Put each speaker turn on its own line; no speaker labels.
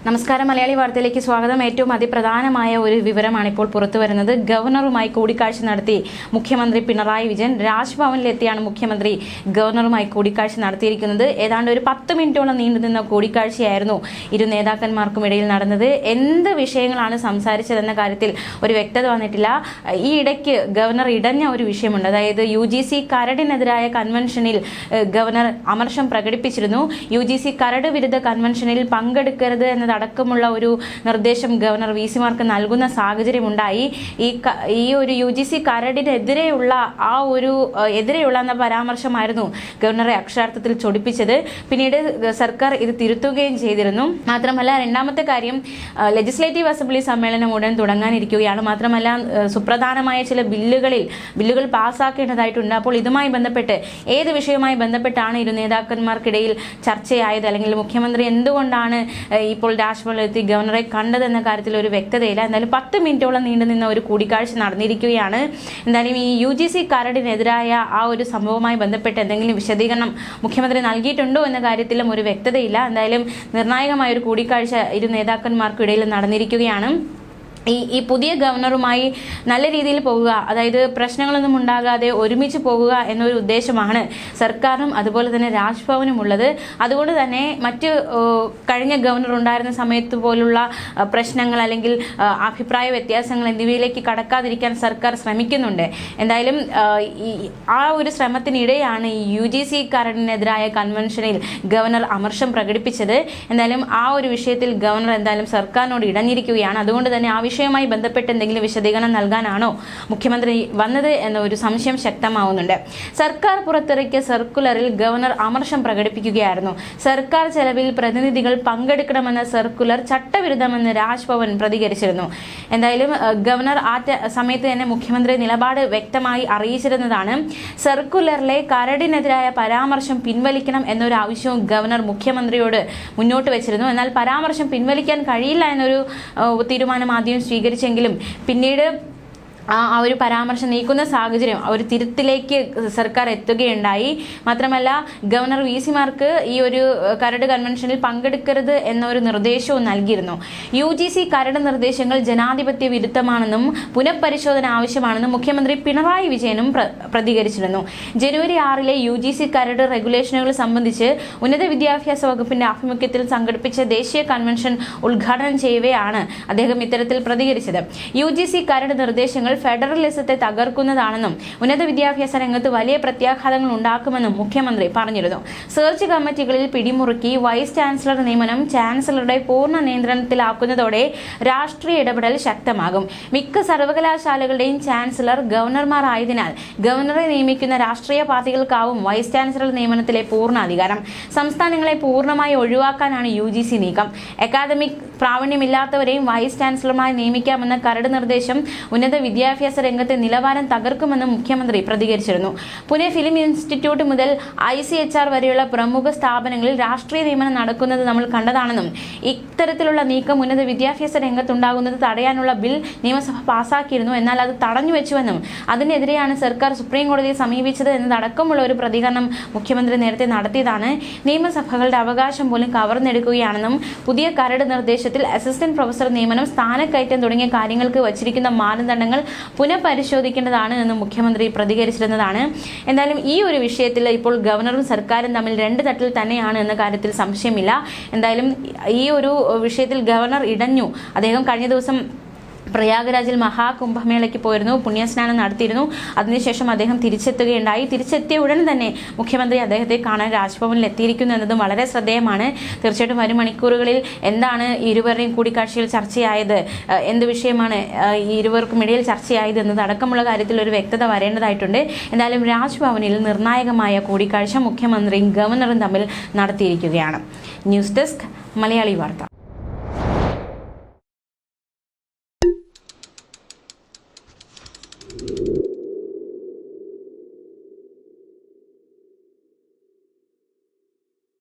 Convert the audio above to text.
നമസ്കാരം. മലയാളി വാർത്തയിലേക്ക് സ്വാഗതം. ഏറ്റവും അതിപ്രധാനമായ ഒരു വിവരമാണ് ഇപ്പോൾ പുറത്തു വരുന്നത്. ഗവർണറുമായി കൂടിക്കാഴ്ച നടത്തി മുഖ്യമന്ത്രി പിണറായി വിജയൻ. രാജ്ഭവനിലെത്തിയാണ് മുഖ്യമന്ത്രി ഗവർണറുമായി കൂടിക്കാഴ്ച നടത്തിയിരിക്കുന്നത്. ഏതാണ്ട് ഒരു 10 മിനിറ്റോളം നീണ്ടുനിന്ന കൂടിക്കാഴ്ചയായിരുന്നു ഇരു നേതാക്കന്മാർക്കും ഇടയിൽ നടന്നത്. എന്ത് വിഷയങ്ങളാണ് സംസാരിച്ചതെന്ന കാര്യത്തിൽ ഒരു വ്യക്തത വന്നിട്ടില്ല. ഈ ഇടയ്ക്ക് ഗവർണർ ഇടഞ്ഞ ഒരു വിഷയമുണ്ട്. അതായത് UGC കരടിനെതിരായ കൺവെൻഷനിൽ ഗവർണർ അമർഷം പ്രകടിപ്പിച്ചിരുന്നു. UGC കരട് വിരുദ്ധ കൺവെൻഷനിൽ പങ്കെടുക്കരുത് എന്നതടക്കമുള്ള ഒരു നിർദ്ദേശം ഗവർണർ VC-മാർക്ക് നൽകുന്ന സാഹചര്യമുണ്ടായി. ഈ ഒരു UGC കരടിനെതിരെയുള്ള എതിരെയുള്ള എന്ന പരാമർശമായിരുന്നു ഗവർണറെ അക്ഷരാർത്ഥത്തിൽ ചൊടിപ്പിച്ചത്. പിന്നീട് സർക്കാർ ഇത് തിരുത്തുകയും ചെയ്തിരുന്നു. മാത്രമല്ല, രണ്ടാമത്തെ കാര്യം, ലെജിസ്ലേറ്റീവ് അസംബ്ലി സമ്മേളനം ഉടൻ തുടങ്ങാനിരിക്കുകയാണ്. മാത്രമല്ല, സുപ്രധാനമായ ചില ബില്ലുകൾ പാസ്സാക്കേണ്ടതായിട്ടുണ്ട്. അപ്പോൾ ഇതുമായി ബന്ധപ്പെട്ട് ഏത് വിഷയവുമായി ബന്ധപ്പെട്ടാണ് ഇരു നേതാക്കന്മാർക്കിടയിൽ ചർച്ചയായത്, അല്ലെങ്കിൽ മുഖ്യമന്ത്രി എന്തുകൊണ്ടാണ് ഇപ്പോൾ രാജ്ഭവനിലെത്തി ഗവർണറെ കണ്ടതെന്ന കാര്യത്തിൽ ഒരു വ്യക്തതയില്ല. എന്തായാലും 10 മിനിറ്റോളം നീണ്ടുനിന്ന ഒരു കൂടിക്കാഴ്ച നടന്നിരിക്കുകയാണ്. എന്തായാലും ഈ UGC കരടിനെതിരായ ആ ഒരു സംഭവവുമായി ബന്ധപ്പെട്ട് എന്തെങ്കിലും വിശദീകരണം മുഖ്യമന്ത്രി നൽകിയിട്ടുണ്ടോ എന്ന കാര്യത്തിലും ഒരു വ്യക്തതയില്ല. എന്തായാലും നിർണായകമായ ഒരു കൂടിക്കാഴ്ച ഇരു നേതാക്കന്മാർക്കിടയിൽ നടന്നിരിക്കുകയാണ്. ഈ പുതിയ ഗവർണറുമായി നല്ല രീതിയിൽ പോകുക, അതായത് പ്രശ്നങ്ങളൊന്നും ഉണ്ടാകാതെ ഒരുമിച്ച് പോകുക എന്നൊരു ഉദ്ദേശമാണ് സർക്കാരിനും അതുപോലെ തന്നെ രാജ്ഭവനും ഉള്ളത്. അതുകൊണ്ട് തന്നെ മറ്റ് കഴിഞ്ഞ ഗവർണർ ഉണ്ടായിരുന്ന സമയത്ത് പോലുള്ള പ്രശ്നങ്ങൾ അല്ലെങ്കിൽ അഭിപ്രായ വ്യത്യാസങ്ങൾ എന്നിവയിലേക്ക് കടക്കാതിരിക്കാൻ സർക്കാർ ശ്രമിക്കുന്നുണ്ട്. എന്തായാലും ആ ഒരു ശ്രമത്തിനിടെയാണ് ഈ UGC കരടിനെതിരായ കൺവെൻഷനിൽ ഗവർണർ അമർഷം പ്രകടിപ്പിച്ചത്. എന്തായാലും ആ ഒരു വിഷയത്തിൽ ഗവർണർ എന്തായാലും സർക്കാരിനോട് ഇടഞ്ഞിരിക്കുകയാണ്. അതുകൊണ്ട് തന്നെ ആ വിഷയവുമായി ബന്ധപ്പെട്ട് എന്തെങ്കിലും വിശദീകരണം നൽകാനാണോ മുഖ്യമന്ത്രി വന്നത് എന്ന ഒരു സംശയം ശക്തമാവുന്നുണ്ട്. സർക്കാർ പുറത്തിറക്കിയ സർക്കുലറിൽ ഗവർണർ അമർഷം പ്രകടിപ്പിക്കുകയായിരുന്നു. സർക്കാർ ചെലവിൽ പ്രതിനിധികൾ പങ്കെടുക്കണമെന്ന സർക്കുലർ ചട്ടവിരുദ്ധമെന്ന് രാജ്ഭവൻ പ്രതികരിച്ചിരുന്നു. എന്തായാലും ഗവർണർ ആ സമയത്ത് തന്നെ മുഖ്യമന്ത്രി നിലപാട് വ്യക്തമായി അറിയിച്ചിരുന്നതാണ്. സർക്കുലറിലെ കരടിനെതിരായ പരാമർശം പിൻവലിക്കണം എന്നൊരു ആവശ്യവും ഗവർണർ മുഖ്യമന്ത്രിയോട് മുന്നോട്ട് വെച്ചിരുന്നു. എന്നാൽ പരാമർശം പിൻവലിക്കാൻ കഴിയില്ല എന്നൊരു തീരുമാനം ആദ്യം സ്വീകരിച്ചെങ്കിലും പിന്നീട് ആ ഒരു പരാമർശം നീക്കുന്ന സാഹചര്യം, ഒരു തിരുത്തിലേക്ക് സർക്കാർ എത്തുകയുണ്ടായി. മാത്രമല്ല, ഗവർണർ VC-മാർക്ക് ഈ ഒരു കരട് കൺവെൻഷനിൽ പങ്കെടുക്കരുത് എന്നൊരു നിർദ്ദേശവും നൽകിയിരുന്നു. UGC കരട് നിർദ്ദേശങ്ങൾ ജനാധിപത്യ വിരുദ്ധമാണെന്നും പുനഃപരിശോധന ആവശ്യമാണെന്നും മുഖ്യമന്ത്രി പിണറായി വിജയനും പ്രതികരിച്ചിരുന്നു. ജനുവരി 6 UGC കരട് റെഗുലേഷനുകൾ സംബന്ധിച്ച് ഉന്നത വിദ്യാഭ്യാസ വകുപ്പിന്റെ ആഭിമുഖ്യത്തിൽ സംഘടിപ്പിച്ച ദേശീയ കൺവെൻഷൻ ഉദ്ഘാടനം ചെയ്യവെയാണ് അദ്ദേഹം ഇത്തരത്തിൽ പ്രതികരിച്ചത്. UGC കരട് നിർദ്ദേശങ്ങൾ ഫെഡറലിസത്തെ തകർക്കുന്നതാണെന്നും ഉന്നത വിദ്യാഭ്യാസ രംഗത്ത് വലിയ പ്രത്യാഘാതങ്ങൾ ഉണ്ടാക്കുമെന്നും മുഖ്യമന്ത്രി പറഞ്ഞിരുന്നു. സെർച്ച് കമ്മിറ്റികളിൽ പിടിമുറുക്കി വൈസ് ചാൻസലർ നിയമനം ചാൻസലറുടെ പൂർണ്ണ നിയന്ത്രണത്തിലാക്കുന്നതോടെ രാഷ്ട്രീയ ഇടപെടൽ ശക്തമാകും. മിക്ക സർവകലാശാലകളുടെയും ചാൻസലർ ഗവർണർമാർ ആയതിനാൽ ഗവർണറെ നിയമിക്കുന്ന രാഷ്ട്രീയ പാർട്ടികൾക്കാവും വൈസ് ചാൻസലർ നിയമനത്തിലെ പൂർണ്ണ അധികാരം. സംസ്ഥാനങ്ങളെ പൂർണ്ണമായി ഒഴിവാക്കാനാണ് UGC നീക്കം. അക്കാദമിക് പ്രാവീണ്യമില്ലാത്തവരെയും വൈസ് ചാൻസലർമാരെ നിയമിക്കാമെന്ന കരട് നിർദ്ദേശം ഉന്നത വിദ്യാഭ്യാസ രംഗത്തെ നിലവാരം തകർക്കുമെന്നും മുഖ്യമന്ത്രി പ്രതികരിച്ചിരുന്നു. പുനെ ഫിലിം ഇൻസ്റ്റിറ്റ്യൂട്ട് മുതൽ ICHR വരെയുള്ള പ്രമുഖ സ്ഥാപനങ്ങളിൽ രാഷ്ട്രീയ നിയമനം നടക്കുന്നത് നമ്മൾ കണ്ടതാണെന്നും ഇത്തരത്തിലുള്ള നീക്കം ഉന്നത വിദ്യാഭ്യാസ രംഗത്തുണ്ടാകുന്നത് തടയാനുള്ള ബിൽ നിയമസഭ പാസാക്കിയിരുന്നു. എന്നാൽ അത് തടഞ്ഞുവെച്ചുവെന്നും അതിനെതിരെയാണ് സർക്കാർ സുപ്രീം കോടതിയെ സമീപിച്ചത് എന്നതടക്കമുള്ള ഒരു പ്രതികരണം മുഖ്യമന്ത്രി നേരത്തെ നടത്തിയതാണ്. നിയമസഭകളുടെ അവകാശം പോലും കവർന്നെടുക്കുകയാണെന്നും പുതിയ കരട് നിർദ്ദേശത്തിൽ അസിസ്റ്റന്റ് പ്രൊഫസർ നിയമനം, സ്ഥാനക്കയറ്റം തുടങ്ങിയ കാര്യങ്ങൾക്ക് വച്ചിരിക്കുന്ന മാനദണ്ഡങ്ങൾ പുനഃപരിശോധിക്കേണ്ടതാണ് എന്ന് മുഖ്യമന്ത്രി പ്രതികരിച്ചിരുന്നതാണ്. എന്തായാലും ഈ ഒരു വിഷയത്തിൽ ഇപ്പോൾ ഗവർണറും സർക്കാരും തമ്മിൽ 2 തട്ടിൽ തന്നെയാണ് എന്ന കാര്യത്തിൽ സംശയമില്ല. എന്തായാലും ഈ ഒരു വിഷയത്തിൽ ഗവർണർ ഇടഞ്ഞു. അദ്ദേഹം കഴിഞ്ഞ ദിവസം പ്രയാഗ്രാജിൽ മഹാകുംഭമേളയ്ക്ക് പോയിരുന്നു, പുണ്യസ്നാനം നടത്തിയിരുന്നു. അതിനുശേഷം അദ്ദേഹം തിരിച്ചെത്തുകയുണ്ടായി. തിരിച്ചെത്തിയ ഉടൻ തന്നെ മുഖ്യമന്ത്രി അദ്ദേഹത്തെ കാണാൻ രാജ്ഭവനിൽ എത്തിയിരിക്കുന്നു എന്നതും വളരെ ശ്രദ്ധേയമാണ്. തീർച്ചയായിട്ടും വരും മണിക്കൂറുകളിൽ എന്താണ് ഇരുവരുടെയും കൂടിക്കാഴ്ചയിൽ ചർച്ചയായത്, എന്ത് വിഷയമാണ് ഇരുവർക്കും ഇടയിൽ ചർച്ചയായത് എന്നതടക്കമുള്ള കാര്യത്തിൽ ഒരു വ്യക്തത വരേണ്ടതായിട്ടുണ്ട്. എന്തായാലും രാജ്ഭവനിൽ നിർണായകമായ കൂടിക്കാഴ്ച മുഖ്യമന്ത്രിയും ഗവർണറും തമ്മിൽ നടത്തിയിരിക്കുകയാണ്. ന്യൂസ് ഡെസ്ക് മലയാളി വാർത്ത.